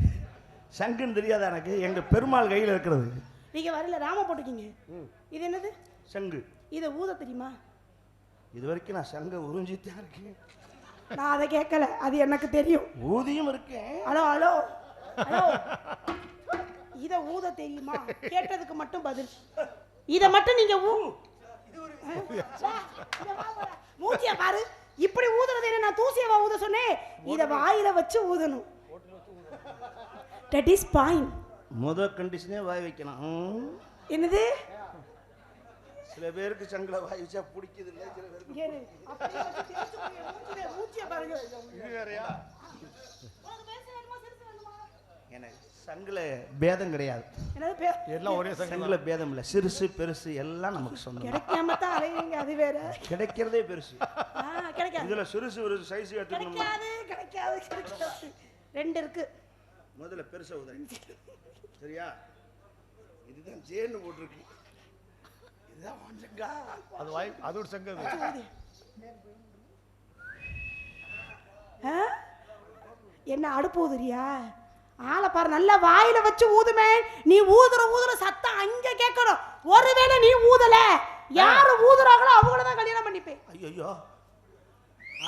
சங்குன்னு தெரியாத எனக்கு. எங்க பெருமாள் கையில் இருக்கிறது. நீங்க வரல ராம போட்டுக்கீங்க. இது என்னது? சங்கு. இதை ஊத தெரியுமா? இது வரைக்கும் நான் சங்க உறிஞ்சித்தான் இருக்கேன். நான் அதை கேட்கல, அது எனக்கு தெரியும். ஊதியும் இருக்கேன். ஹலோ ஹலோ ஹலோ, இதை ஊத தெரியுமா? கேட்டதுக்கு மட்டும் பதில். இதை மட்டும் நீங்க மூச்சிய பாரு. இப்படி ஊதுறது என்ன? நான் தூசியவா ஊத சொன்னேன்? இதை வாயில வச்சு ஊதணும். That is point. முதல் கண்டிஷனே வாய் வைக்கணும். என்னது? சில பேருக்கு சங்கல வாய் வச்சா பிடிக்குது இல்லை, சில பேருக்கு. எனக்கு சங்கல பேதம் கிடையாது. எல்லாம் ஒரே சங்கல பேதம் இல்லை. சிறுசு பெருசு எல்லாம் நமக்கு சொந்தம். கிடைக்காம தான் அலைவீங்க, அது வேற. கிடைக்கிறதே பெருசு. கிடைக்காது. இதுல சிறுசு ஒரு சைஸ் எடுத்துக்கணும். கிடைக்காது கிடைக்காது கிடைக்காது. ரெண்டு இருக்கு. முதல்ல பெருசா உதறி. சரியா? இதுதான் ஜேன்னு போட்டுருக்கு. இதுதான் சங்கா. அது வாய், அது ஒரு சங்கம். என்ன அடுப்பு ஊதுறியா? ஆளை பாரு, நல்லா வாயில வச்சு ஊதுமே. நீ ஊதுற சத்தம் அங்க கேட்கணும். ஒருவேளை நீ ஊதல, யாரு ஊதுறாங்களோ அவங்கள தான் கல்யாணம் பண்ணிப்பேன். ஐயோ,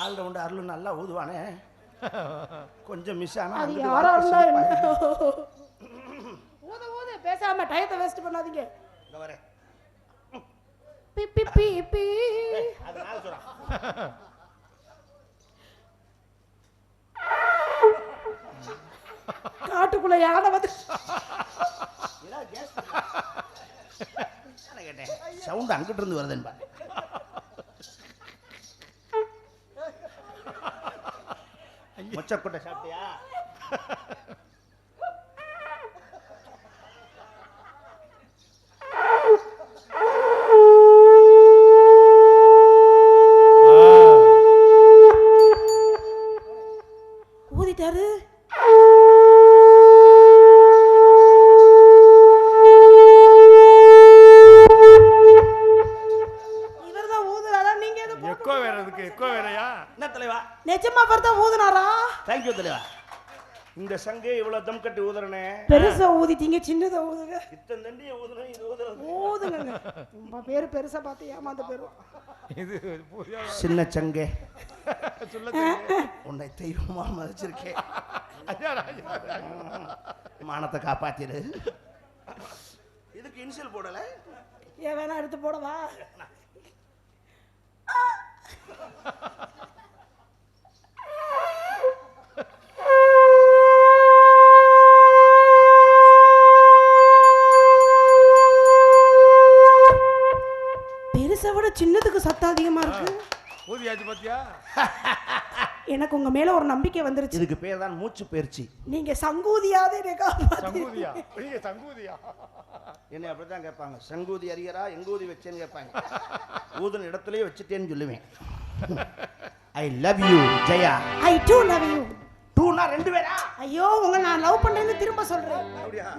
ஆல்ரவுண்ட் அருள் நல்லா ஊதுவானே. கொஞ்சம் மிஸ் ஆனா அது யாரா இருந்தா ஊது ஊது, பேசாம டயத்தை வேஸ்ட் பண்ணாதீங்க. இங்க வரேன். பி பி பி பி அது நான் சொல்றேன். காட்டுக்குள்ள யானை வந்து ஏதாவது கேஸ் நான் கேட்டேன். சவுண்ட் அங்கிட்டு இருந்து வருதுன்னு பாரு. மொச்சக்கொட்டை சாப்பிட்டியா? ஊதிட்டாரு. இவர்தான் ஊதுறாரா? நீங்க எது எக்கோ வேற இருக்கு, எக்கோ வேறயா? என்ன தலைவா? நிஜமா பார்த்தா ஊதுனாரா? தேங்க்யூ தலைவா. இந்த சங்கு இவ்வளவு தம் கட்டி ஊதுறனே. பெருசா ஊதிட்டீங்க, சின்னதா ஊதுங்க. இத்தனை தண்டியை ஊதுறேன், இது ஊதுறது. ஊதுங்க. உங்க பேரு பெருசா பார்த்து ஏமாந்த பேரு. இது புரியா? சின்ன சங்கே சொல்ல தெரியும். உன்னை தெய்வமா மதிச்சிருக்கேன். ஐயா ராஜா. மானத்தை காப்பாத்திரு. இதுக்கு இன்சியல் போடல. ஏன் வேணா எடுத்து போடவா? பெருசை விட சின்னதுக்கு சத்தம் அதிகமா இருக்கு. ஊதியாச்சு பாத்தியா? எனக்கு உங்க மேல ஒரு நம்பிக்கை வந்துருச்சு. இதுக்கு பேர் தான் மூச்சு பயிற்சி. நீங்க சங்கூதியாதே சங்கூதியா? பெரிய சங்கூதியா? என்னை அப்படித்தான் கேட்பாங்க. சங்கூதி அறியரா, எங்கூதி வச்சேன்னு கேட்பாங்க. ஊதுன இடத்துலயே வச்சுட்டேன்னு சொல்லுவேன். I love you Jaya. I too love you. டூனா ரெண்டு பேரா? ஐயோ, உங்க நான் லவ் பண்றேன்னு திரும்ப சொல்றேன். அப்படியா?